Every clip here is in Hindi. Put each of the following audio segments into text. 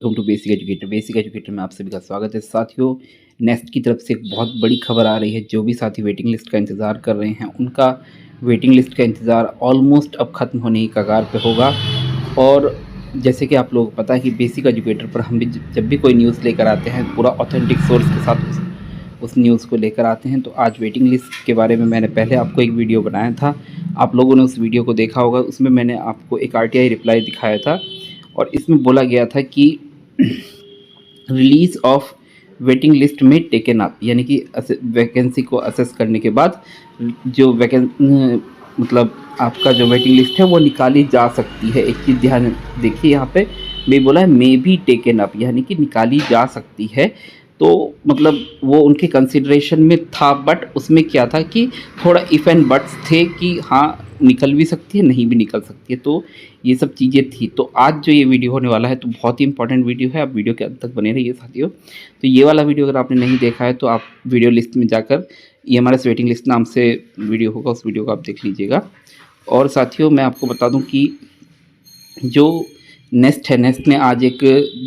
वेलकम टू बेसिक एजुकेटर में आप सभी का स्वागत है। साथियों, नेस्ट की तरफ से एक बहुत बड़ी खबर आ रही है। जो भी साथी वेटिंग लिस्ट का इंतज़ार कर रहे हैं, उनका वेटिंग लिस्ट का इंतज़ार ऑलमोस्ट अब ख़त्म होने की कगार पे होगा। और जैसे कि आप लोगों को पता है कि बेसिक एजुकेटर पर हम भी जब भी कोई न्यूज़ लेकर आते हैं, पूरा ऑथेंटिक सोर्स के साथ उस न्यूज़ को लेकर आते हैं। तो आज वेटिंग लिस्ट के बारे में मैंने पहले आपको एक वीडियो बनाया था, आप लोगों ने उस वीडियो को देखा होगा। उसमें मैंने आपको एक RTI रिप्लाई दिखाया था और इसमें बोला गया था कि रिलीज ऑफ वेटिंग लिस्ट में टेकन अप, यानी कि वैकेंसी को असेस करने के बाद जो मतलब आपका जो वेटिंग लिस्ट है वो निकाली जा सकती है। एक चीज़ ध्यान देखिए, यहाँ पे मैं बोला है मे बी टेकन अप, यानी कि निकाली जा सकती है। तो मतलब वो उनके कंसिडरेशन में था, बट उसमें क्या था कि थोड़ा इफ़ एंड बट्स थे कि हाँ निकल भी सकती है, नहीं भी निकल सकती है। तो ये सब चीज़ें थी। तो आज जो ये वीडियो होने वाला है तो बहुत ही इंपॉर्टेंट वीडियो है, आप वीडियो के अंत तक बने रहिए साथियों। तो ये वाला वीडियो अगर आपने नहीं देखा है तो आप वीडियो लिस्ट में जाकर EMRS वेटिंग लिस्ट नाम से वीडियो होगा, उस वीडियो को आप देख लीजिएगा। और साथियों, मैं आपको बता दूं कि जो नेस्ट है, नेस्ट ने आज एक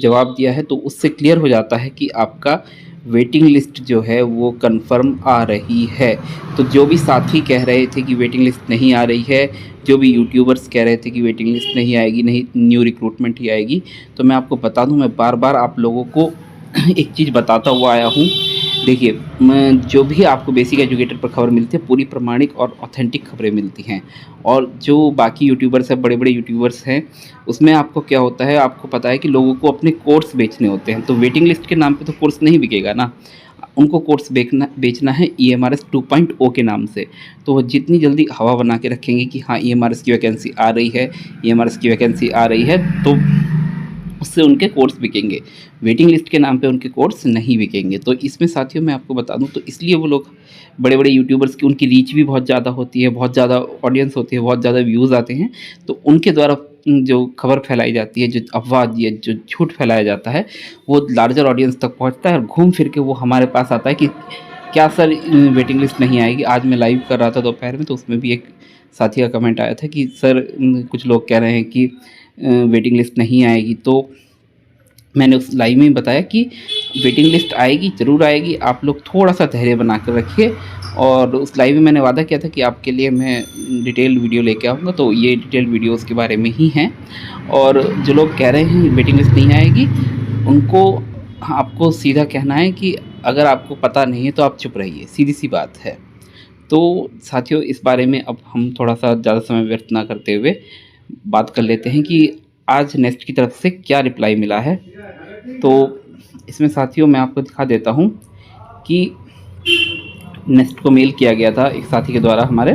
जवाब दिया है, तो उससे क्लियर हो जाता है कि आपका वेटिंग लिस्ट जो है वो कंफर्म आ रही है। तो जो भी साथी कह रहे थे कि वेटिंग लिस्ट नहीं आ रही है, जो भी यूट्यूबर्स कह रहे थे कि वेटिंग लिस्ट नहीं आएगी, नहीं न्यू रिक्रूटमेंट ही आएगी, तो मैं आपको बता दूं, मैं बार बार आप लोगों को एक चीज़ बताता हुआ आया हूँ। देखिए, जो भी आपको बेसिक एजुकेटर पर खबर मिलती है, पूरी प्रमाणिक और ऑथेंटिक खबरें मिलती हैं। और जो बाकी यूट्यूबर्स हैं, बड़े बड़े यूट्यूबर्स हैं, उसमें आपको क्या होता है, आपको पता है कि लोगों को अपने कोर्स बेचने होते हैं। तो वेटिंग लिस्ट के नाम पे तो कोर्स नहीं बिकेगा ना, उनको कोर्स बेचना है EMRS 2.0 के नाम से। तो वो जितनी जल्दी हवा बना के रखेंगे कि हाँ EMRS की वैकेंसी आ रही है, EMRS की वैकेंसी आ रही है, तो उससे उनके कोर्स बिकेंगे। वेटिंग लिस्ट के नाम पे उनके कोर्स नहीं बिकेंगे। तो इसमें साथियों मैं आपको बता दूं, तो इसलिए वो लोग बड़े बड़े यूट्यूबर्स की उनकी रीच भी बहुत ज़्यादा होती है, बहुत ज़्यादा ऑडियंस होती है, बहुत ज़्यादा व्यूज़ आते हैं। तो उनके द्वारा जो खबर फैलाई जाती है, जो अफवाह या जो झूठ फैलाया जाता है, वो लार्जर ऑडियंस तक पहुँचता है और घूम फिर के वो हमारे पास आता है कि क्या सर वेटिंग लिस्ट नहीं आएगी। आज मैं लाइव कर रहा था दोपहर में, तो उसमें भी एक साथी का कमेंट आया था कि सर कुछ लोग कह रहे हैं कि वेटिंग लिस्ट नहीं आएगी। तो मैंने उस लाइव में बताया कि वेटिंग लिस्ट आएगी, ज़रूर आएगी, आप लोग थोड़ा सा धैर्य बना कर रखिए। और उस लाइव में मैंने वादा किया था कि आपके लिए मैं डिटेल वीडियो लेके आऊँगा, तो ये डिटेल वीडियो उसके बारे में ही हैं। और जो लोग कह रहे हैं वेटिंग लिस्ट नहीं आएगी, उनको आपको सीधा कहना है कि अगर आपको पता नहीं है तो आप चुप रहिए, सीधी सी बात है। तो साथियों, इस बारे में अब हम थोड़ा सा ज़्यादा समय व्यर्थ ना करते हुए बात कर लेते हैं कि आज नेस्ट की तरफ से क्या रिप्लाई मिला है। तो इसमें साथियों मैं आपको दिखा देता हूँ कि नेस्ट को मेल किया गया था एक साथी के द्वारा हमारे।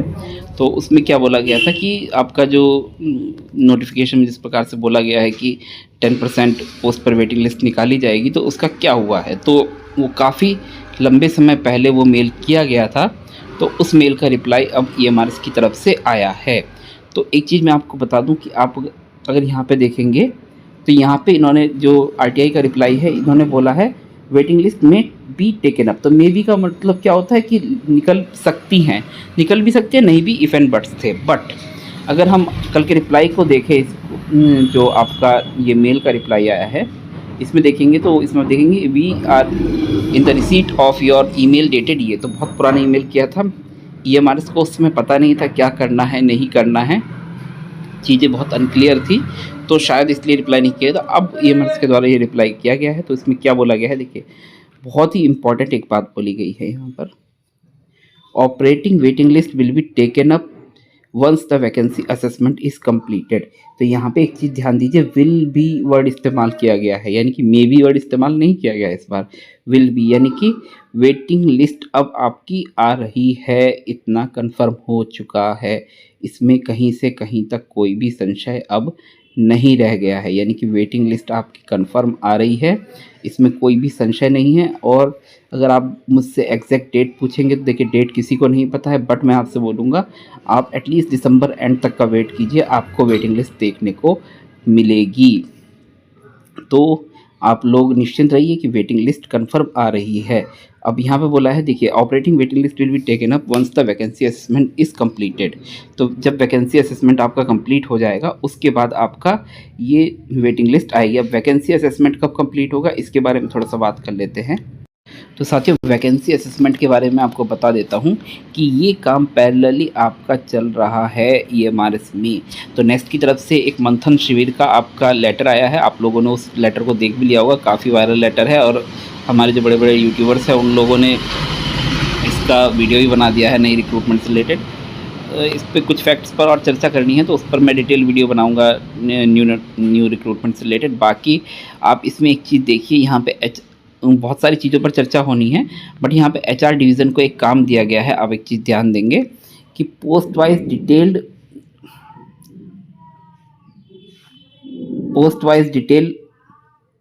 तो उसमें क्या बोला गया था कि आपका जो नोटिफिकेशन में जिस प्रकार से बोला गया है कि 10% पोस्ट पर वेटिंग लिस्ट निकाली जाएगी, तो उसका क्या हुआ है। तो वो काफ़ी लंबे समय पहले वो मेल किया गया था, तो उस मेल का रिप्लाई अब EMRS की तरफ से आया है। तो एक चीज़ मैं आपको बता दूं कि आप अगर यहाँ पे देखेंगे, तो यहाँ पे इन्होंने जो RTI का रिप्लाई है, इन्होंने बोला है वेटिंग लिस्ट में बी टेकन अप। तो मे बी का मतलब क्या होता है कि निकल सकती हैं, निकल भी सकती है, नहीं भी, इफ़ एंड बट्स थे। बट अगर हम कल के रिप्लाई को देखें, जो आपका ये मेल का रिप्लाई आया है, इसमें देखेंगे तो इसमें देखेंगे we are in the receipt of your email dated. ये तो बहुत पुराना ईमेल किया था EMRS को, उसमें पता नहीं था क्या करना है नहीं करना है, चीज़ें बहुत अनक्लियर थी, तो शायद इसलिए रिप्लाई नहीं किया था। अब EMRS के द्वारा ये रिप्लाई किया गया है। तो इसमें क्या बोला गया है, देखिए, बहुत ही इंपॉर्टेंट एक बात बोली गई है यहाँ पर। Operating waiting list will be taken up once the vacancy assessment is completed. तो यहाँ पे एक चीज़ ध्यान दीजिए, विल बी वर्ड इस्तेमाल किया गया है, यानी कि मे बी वर्ड इस्तेमाल नहीं किया गया है इस बार, विल बी, यानी कि वेटिंग लिस्ट अब आपकी आ रही है, इतना कंफर्म हो चुका है। इसमें कहीं से कहीं तक कोई भी संशय अब नहीं रह गया है, यानी कि वेटिंग लिस्ट आपकी कंफर्म आ रही है, इसमें कोई भी संशय नहीं है। और अगर आप मुझसे एग्जैक्ट डेट पूछेंगे तो देखिए, डेट किसी को नहीं पता है, बट मैं आपसे बोलूँगा आप एटलीस्ट दिसंबर एंड तक का वेट कीजिए, आपको वेटिंग लिस्ट देखने को मिलेगी। तो आप लोग निश्चिंत रहिए कि वेटिंग लिस्ट कन्फर्म आ रही है। अब यहाँ पे बोला है, देखिए, operating waiting list will be taken up once the vacancy assessment is completed. तो जब वैकेंसी असेसमेंट आपका कंप्लीट हो जाएगा उसके बाद आपका ये वेटिंग लिस्ट आएगी। अब वैकेंसी असेसमेंट कब कंप्लीट होगा इसके बारे में थोड़ा सा बात कर लेते हैं। तो साथियों, वैकेंसी असेसमेंट के बारे में आपको बता देता हूँ कि ये काम पैरेलली आपका चल रहा है ईएमआरएस में। तो नेक्स्ट की तरफ से एक मंथन शिविर का आपका लेटर आया है, आप लोगों ने उस लेटर को देख भी लिया होगा, काफ़ी वायरल लेटर है और हमारे जो बड़े बड़े यूट्यूबर्स हैं उन लोगों ने इसका वीडियो भी बना दिया है नई रिक्रूटमेंट से रिलेटेड। इस पर कुछ फैक्ट्स पर और चर्चा करनी है तो उस पर मैं डिटेल वीडियो बनाऊंगा न्यू रिक्रूटमेंट से रिलेटेड। बाकी आप इसमें एक चीज़ देखिए, यहाँ पे बहुत सारी चीज़ों पर चर्चा होनी है, बट यहाँ पे एचआर डिवीज़न को एक काम दिया गया है। आप एक चीज़ ध्यान देंगे कि post wise detail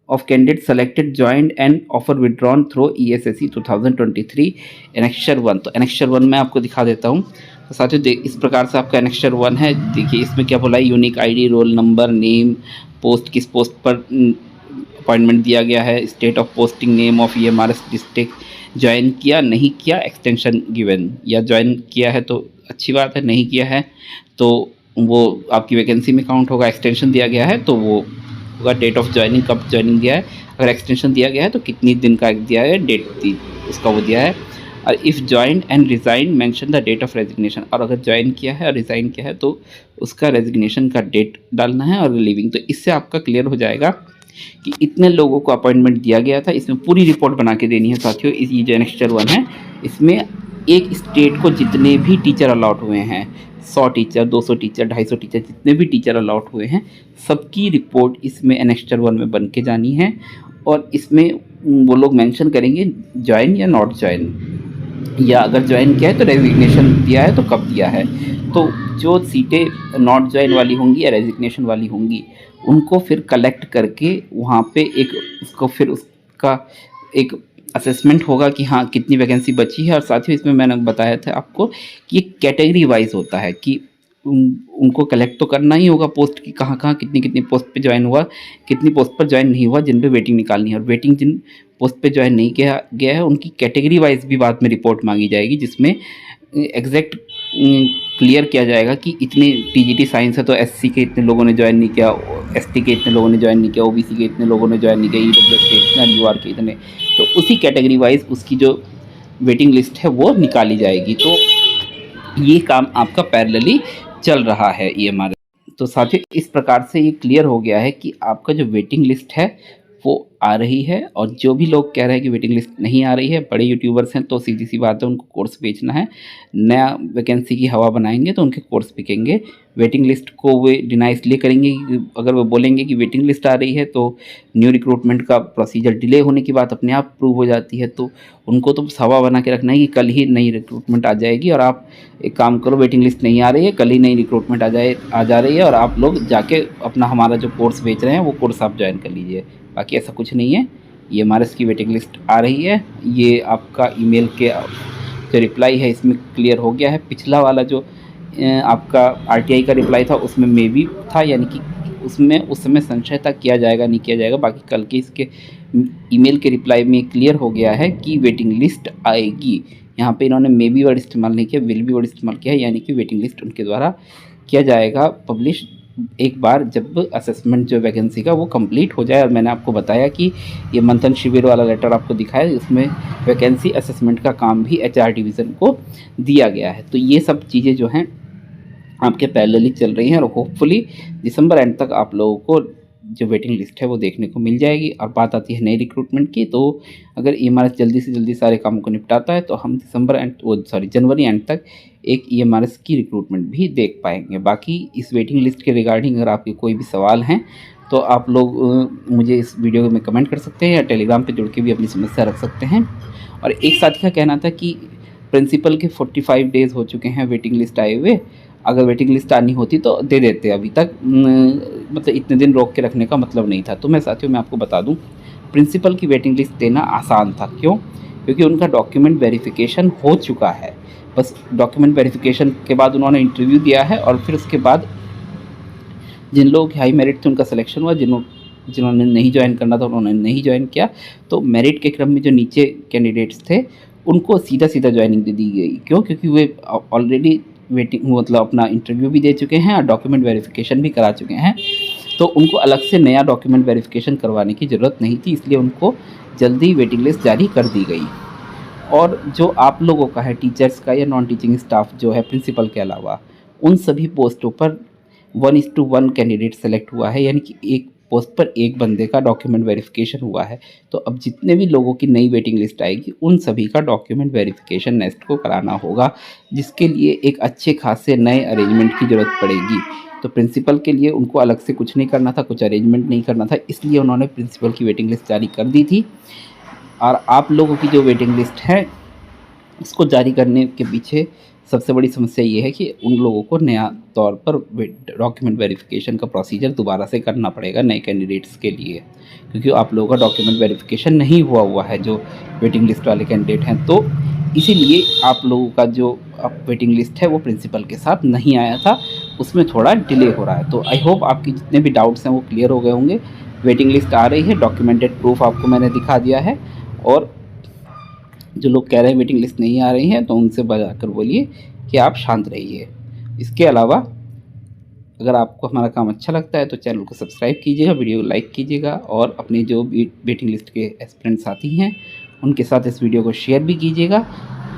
of candidates selected joined and offer withdrawn through ESSE 2023 annexure 1। तो एनेक्शर 1 में आपको दिखा देता हूँ। तो साथियों, इस प्रकार से आपका एनेक्शर 1 है। देखिए इसमें क्या बोला है, unique ID, roll number, name, post, किस पोस्ट पर अपॉइंटमेंट दिया गया है, state of posting, name of EMRS district, join किया नहीं किया, एक्सटेंशन गिवन, या ज्वाइन किया है तो अच्छी बात है, नहीं किया है तो वो आपकी वैकेंसी में काउंट होगा, एक्सटेंशन दिया गया है तो वो होगा, डेट ऑफ ज्वाइनिंग, कब ज्वाइनिंग दिया है, अगर एक्सटेंशन दिया गया है तो कितनी दिन का दिया है, डेट दी उसका वो दिया है। और if join and resign mention the date of resignation, और अगर ज्वाइन किया है और रिज़ाइन किया है तो उसका रेजिग्नेशन का डेट डालना है और रिलीविंग। तो इससे आपका क्लियर हो जाएगा कि इतने लोगों को अपॉइंटमेंट दिया गया था। इसमें पूरी रिपोर्ट बना के देनी है साथियों। इस ये जो एनेक्स्चर 1 है इसमें एक स्टेट को जितने भी टीचर अलॉट हुए हैं, 100 टीचर, 200 टीचर, 250 टीचर, जितने भी टीचर अलॉट हुए हैं सबकी रिपोर्ट इसमें एनेक्स्चर 1 में बन के जानी है। और इसमें वो लोग मेंशन करेंगे ज्वाइन या नॉट ज्वाइन, या अगर ज्वाइन किया है तो रेजिग्नेशन दिया है तो कब दिया है। तो जो सीटें नॉट ज्वाइन वाली होंगी या रेजिग्नेशन वाली होंगी उनको फिर कलेक्ट करके वहाँ पे एक उसको फिर उसका एक असेसमेंट होगा कि हाँ कितनी वैकेंसी बची है। और साथ ही इसमें मैंने बताया था आपको कि कैटेगरी वाइज होता है कि उनको कलेक्ट तो करना ही होगा पोस्ट की, कहाँ कहाँ कितनी कितनी पोस्ट पे ज्वाइन हुआ, कितनी पोस्ट पर ज्वाइन नहीं हुआ, जिन पे वेटिंग निकालनी है। और वेटिंग जिन पोस्ट पे ज्वाइन नहीं किया गया है उनकी कैटेगरी वाइज भी बाद में रिपोर्ट मांगी जाएगी, जिसमें एग्जैक्ट क्लियर किया जाएगा कि इतनी टीजीटी साइंस है तो एससी के इतने लोगों ने ज्वाइन नहीं किया, एसटी के इतने लोगों ने ज्वाइन नहीं किया, ओबीसी के इतने लोगों ने ज्वाइन नहीं किया, ईडब्ल्यूएस के इतने, यूआर के इतने। तो उसी कैटेगरी वाइज उसकी जो वेटिंग लिस्ट है वो निकाली जाएगी। तो ये काम आपका पैरेलली चल रहा है ईएमआर। तो साथियों, इस प्रकार से ये क्लियर हो गया है कि आपका जो वेटिंग लिस्ट है वो आ रही है। और जो भी लोग कह रहे हैं कि वेटिंग लिस्ट नहीं आ रही है, बड़े यूट्यूबर्स हैं तो सीधी सी बात है उनको कोर्स बेचना है, नया वैकेंसी की हवा बनाएंगे तो उनके कोर्स बिकेंगे। वेटिंग लिस्ट को वे डिनाई इसलिए करेंगे कि अगर वो बोलेंगे कि वेटिंग लिस्ट आ रही है तो न्यू रिक्रूटमेंट का प्रोसीजर डिले होने की बात अपने आप प्रूव हो जाती है। तो उनको तो हवा बना के रखना है कि कल ही नई रिक्रूटमेंट आ जाएगी और आप एक काम करो, वेटिंग लिस्ट नहीं आ रही है, कल ही नई रिक्रूटमेंट आ जा रही है और आप लोग जाके अपना हमारा जो कोर्स बेच रहे हैं वो कोर्स आप ज्वाइन कर लीजिए। बाकी ऐसा कुछ नहीं है। ये हमारे की वेटिंग लिस्ट आ रही है, ये आपका ईमेल के जो रिप्लाई है इसमें क्लियर हो गया है। पिछला वाला जो आपका आरटीआई का रिप्लाई था उसमें मे बी था, यानी कि उसमें उस समय संशय था किया जाएगा नहीं किया जाएगा। बाकी कल के इसके ईमेल के रिप्लाई में क्लियर हो गया है कि वेटिंग लिस्ट आएगी। यहाँ पे इन्होंने मे बी वर्ड इस्तेमाल नहीं किया, विल बी वर्ड इस्तेमाल किया है, यानी कि वेटिंग लिस्ट उनके द्वारा किया जाएगा पब्लिश एक बार जब असेसमेंट जो वैकेंसी का वो कंप्लीट हो जाए। और मैंने आपको बताया कि ये मंथन शिविर वाला लेटर आपको दिखाया, इसमें वैकेंसी असेसमेंट का काम भी एचआर डिवीज़न को दिया गया है। तो ये सब चीज़ें जो हैं आपके पैरेलली चल रही हैं और होपफुली दिसंबर एंड तक आप लोगों को जो वेटिंग लिस्ट है वो देखने को मिल जाएगी। और बात आती है नई रिक्रूटमेंट की, तो अगर ईएमआरएस जल्दी से जल्दी सारे कामों को निपटाता है तो हम जनवरी एंड तक एक ईएमआरएस की रिक्रूटमेंट भी देख पाएंगे। बाकी इस वेटिंग लिस्ट के रिगार्डिंग अगर आपके कोई भी सवाल हैं तो आप लोग मुझे इस वीडियो में कमेंट कर सकते हैं या टेलीग्राम पे जुड़ के भी अपनी समस्या रख सकते हैं। और एक साथी का कहना था कि प्रिंसिपल के 45 डेज़ हो चुके हैं वेटिंग लिस्ट आए हुए, अगर वेटिंग लिस्ट आनी होती तो दे देते, अभी तक मतलब इतने दिन रोक के रखने का मतलब नहीं था। तो मैं साथियों मैं आपको बता दूं, प्रिंसिपल की वेटिंग लिस्ट देना आसान था। क्यों? क्योंकि उनका डॉक्यूमेंट वेरिफिकेशन हो चुका है। बस डॉक्यूमेंट वेरिफिकेशन के बाद उन्होंने इंटरव्यू दिया है और फिर उसके बाद जिन लोग हाई मेरिट थे उनका सिलेक्शन हुआ, जिन जिन्होंने नहीं ज्वाइन करना था उन्होंने नहीं ज्वाइन किया। तो मेरिट के क्रम में जो नीचे कैंडिडेट्स थे उनको सीधा ज्वाइनिंग दे दी गई। क्यों? क्योंकि वे ऑलरेडी वेटिंग मतलब अपना इंटरव्यू भी दे चुके हैं और डॉक्यूमेंट वेरिफिकेशन भी करा चुके हैं, तो उनको अलग से नया डॉक्यूमेंट वेरिफिकेशन करवाने की ज़रूरत नहीं थी, इसलिए उनको जल्दी वेटिंग लिस्ट जारी कर दी गई। और जो आप लोगों का है टीचर्स का या नॉन टीचिंग स्टाफ जो है प्रिंसिपल के अलावा, उन सभी पोस्टों पर 1:1 कैंडिडेट सेलेक्ट हुआ है, यानी कि एक पोस्ट पर एक बंदे का डॉक्यूमेंट वेरिफिकेशन हुआ है। तो अब जितने भी लोगों की नई वेटिंग लिस्ट आएगी उन सभी का डॉक्यूमेंट वेरिफिकेशन नेक्स्ट को कराना होगा, जिसके लिए एक अच्छे खासे नए अरेंजमेंट की ज़रूरत पड़ेगी। तो प्रिंसिपल के लिए उनको अलग से कुछ नहीं करना था, कुछ अरेंजमेंट नहीं करना था, इसलिए उन्होंने प्रिंसिपल की वेटिंग लिस्ट जारी कर दी थी। और आप लोगों की जो वेटिंग लिस्ट है इसको जारी करने के पीछे सबसे बड़ी समस्या ये है कि उन लोगों को नया तौर पर डॉक्यूमेंट वेरिफिकेशन का प्रोसीजर दोबारा से करना पड़ेगा नए कैंडिडेट्स के लिए, क्योंकि आप लोगों का डॉक्यूमेंट वेरिफिकेशन नहीं हुआ है जो वेटिंग लिस्ट वाले कैंडिडेट हैं। तो इसीलिए आप लोगों का जो वेटिंग लिस्ट है वो प्रिंसिपल के साथ नहीं आया था, उसमें थोड़ा डिले हो रहा है। तो आई होप आपकी जितने भी डाउट्स हैं वो क्लियर हो गए होंगे। वेटिंग लिस्ट आ रही है, डॉक्यूमेंटेड प्रूफ आपको मैंने दिखा दिया है। और जो लोग कह रहे हैं वेटिंग लिस्ट नहीं आ रही है तो उनसे बजाकर बोलिए कि आप शांत रहिए। इसके अलावा अगर आपको हमारा काम अच्छा लगता है तो चैनल को सब्सक्राइब कीजिएगा, वीडियो को लाइक कीजिएगा और अपने जो भी वेटिंग लिस्ट के एस्पिरेंट साथी हैं उनके साथ इस वीडियो को शेयर भी कीजिएगा।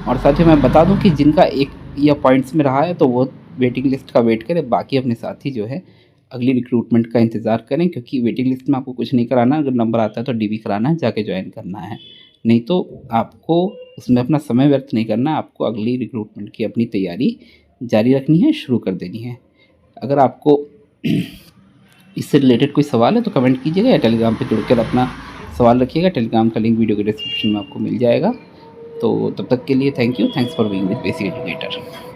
और साथ ही मैं बता दूं कि जिनका एक या पॉइंट्स में रहा है तो वो वेटिंग लिस्ट का वेट करें, बाकी अपने साथी जो है अगली रिक्रूटमेंट का इंतज़ार करें, क्योंकि वेटिंग लिस्ट में आपको कुछ नहीं कराना, अगर नंबर आता है तो डीबी कराना है, जाके ज्वाइन करना है। नहीं तो आपको उसमें अपना समय व्यर्थ नहीं करना, आपको अगली रिक्रूटमेंट की अपनी तैयारी जारी रखनी है, शुरू कर देनी है। अगर आपको इससे रिलेटेड कोई सवाल है तो कमेंट कीजिएगा या टेलीग्राम पे जुड़कर अपना सवाल रखिएगा। टेलीग्राम का लिंक वीडियो के डिस्क्रिप्शन में आपको मिल जाएगा। तो तब तक के लिए thank you, thanks for being with basic educator.